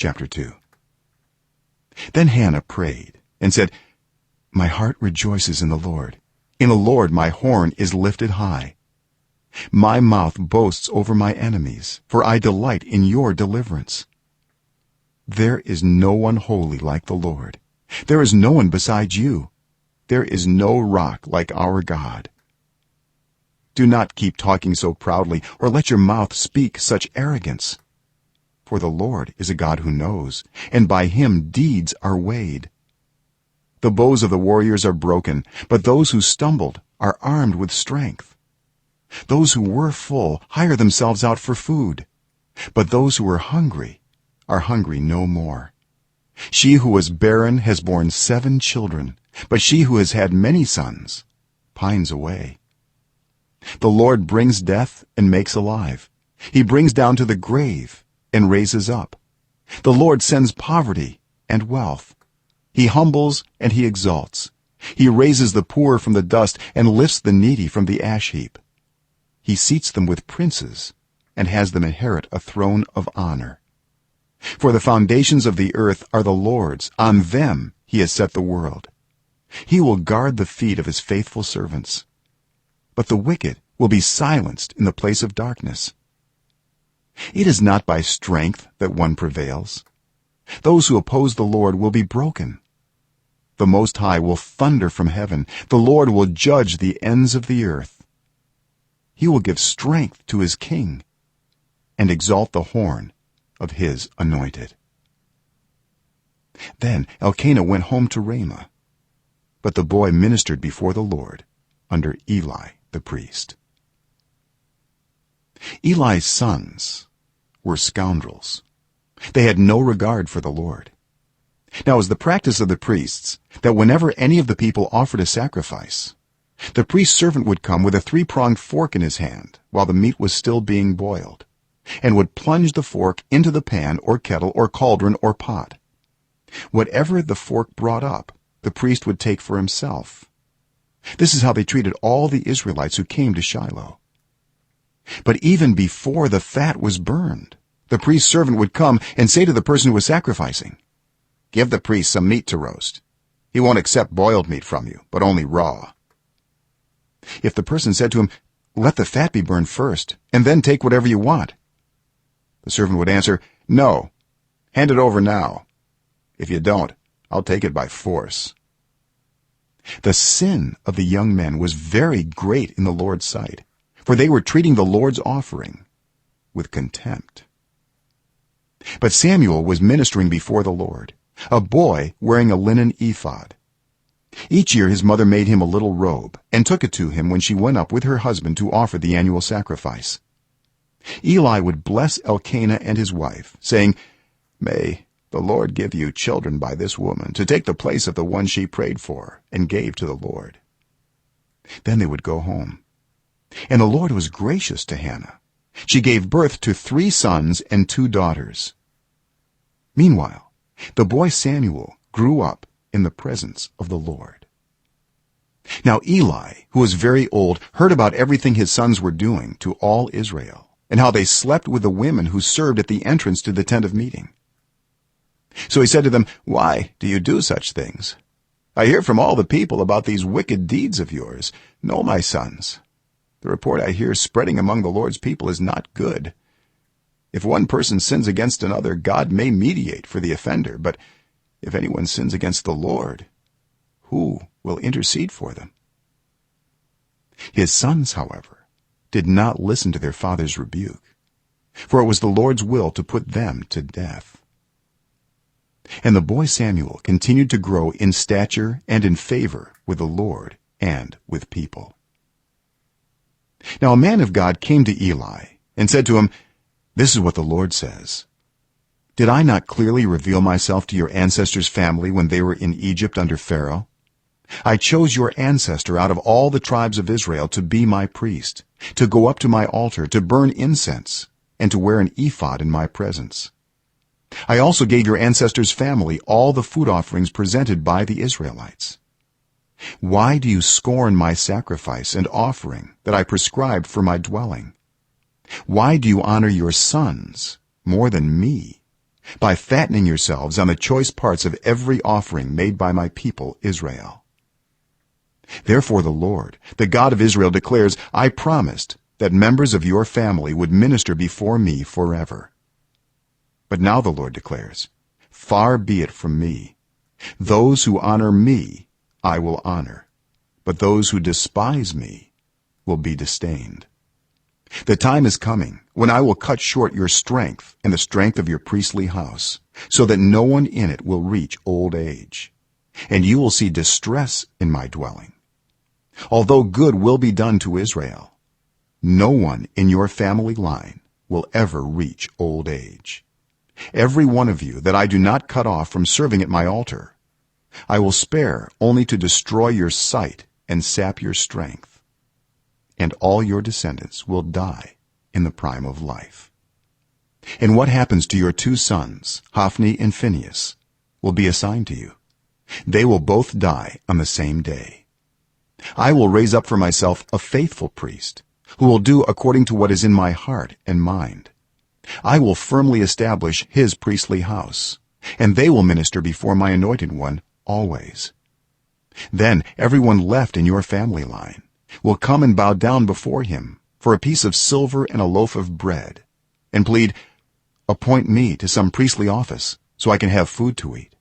Chapter 2. Then Hannah prayed and said, "My heart rejoices in the Lord. In the Lord my horn is lifted high. My mouth boasts over my enemies, for I delight in your deliverance. There is no one holy like the Lord. There is no one besides you. There is no rock like our God. Do not keep talking so proudly, or let your mouth speak such arrogance. For the Lord is a God who knows, and by him deeds are weighed. The bows of the warriors are broken, but those who stumbled are armed with strength. Those who were full hire themselves out for food, but those who are hungry no more. She who was barren has borne 7 children, but she who has had many sons pines away. The Lord brings death and makes alive. He brings down to the grave and raises up. The Lord sends poverty and wealth. He humbles and he exalts. He raises the poor from the dust and lifts the needy from the ash heap. He seats them with princes and has them inherit a throne of honor. For the foundations of the earth are the Lord's. On them he has set the world. He will guard the feet of his faithful servants. But the wicked will be silenced in the place of darkness. It is not by strength that one prevails. Those who oppose the Lord will be broken. The Most High will thunder from heaven. The Lord will judge the ends of the earth. He will give strength to his king and exalt the horn of his anointed. Then Elkanah went home to Ramah, but the boy ministered before the Lord under Eli the priest. Eli's sons were scoundrels. They had no regard for the Lord. Now it was the practice of the priests that whenever any of the people offered a sacrifice, the priest's servant would come with a 3-pronged fork in his hand while the meat was still being boiled, and would plunge the fork into the pan or kettle or cauldron or pot. Whatever the fork brought up, the priest would take for himself. This is how they treated all the Israelites who came to Shiloh. But even before the fat was burned, the priest's servant would come and say to the person who was sacrificing, "Give the priest some meat to roast. He won't accept boiled meat from you, but only raw." If the person said to him, "Let the fat be burned first, and then take whatever you want," the servant would answer, "No, hand it over now. If you don't, I'll take it by force." The sin of the young men was very great in the Lord's sight, for they were treating the Lord's offering with contempt. But Samuel was ministering before the Lord, a boy wearing a linen ephod. Each year his mother made him a little robe and took it to him when she went up with her husband to offer the annual sacrifice. Eli would bless Elkanah and his wife, saying, "May the Lord give you children by this woman to take the place of the one she prayed for and gave to the Lord." Then they would go home. And the Lord was gracious to Hannah. She gave birth to 3 sons and 2 daughters. Meanwhile, the boy Samuel grew up in the presence of the Lord. Now Eli, who was very old, heard about everything his sons were doing to all Israel, and how they slept with the women who served at the entrance to the tent of meeting. So he said to them, "Why do you do such things? I hear from all the people about these wicked deeds of yours. No, my sons, the report I hear spreading among the Lord's people is not good. If one person sins against another, God may mediate for the offender, but if anyone sins against the Lord, who will intercede for them?" His sons, however, did not listen to their father's rebuke, for it was the Lord's will to put them to death. And the boy Samuel continued to grow in stature and in favor with the Lord and with people. Now a man of God came to Eli and said to him, "This is what the Lord says. Did I not clearly reveal myself to your ancestors' family when they were in Egypt under Pharaoh? I chose your ancestor out of all the tribes of Israel to be my priest, to go up to my altar, to burn incense, and to wear an ephod in my presence. I also gave your ancestors' family all the food offerings presented by the Israelites. Why do you scorn my sacrifice and offering that I prescribed for my dwelling? Why do you honor your sons more than me, by fattening yourselves on the choice parts of every offering made by my people Israel. Therefore the Lord, the God of Israel, declares, I promised that members of your family would minister before me forever. But now the Lord declares, far be it from me. Those who honor me I will honor, but those who despise me will be disdained. The time is coming when I will cut short your strength and the strength of your priestly house, so that no one in it will reach old age, and you will see distress in my dwelling. Although good will be done to Israel, no one in your family line will ever reach old age. Every one of you that I do not cut off from serving at my altar, I will spare only to destroy your sight and sap your strength, and all your descendants will die in the prime of life. And what happens to your two sons, Hophni and Phinehas, will be assigned to you. They will both die on the same day. I will raise up for myself a faithful priest who will do according to what is in my heart and mind. I will firmly establish his priestly house, and they will minister before my anointed one always. Then everyone left in your family line will come and bow down before him for a piece of silver and a loaf of bread, and plead, appoint me to some priestly office so I can have food to eat.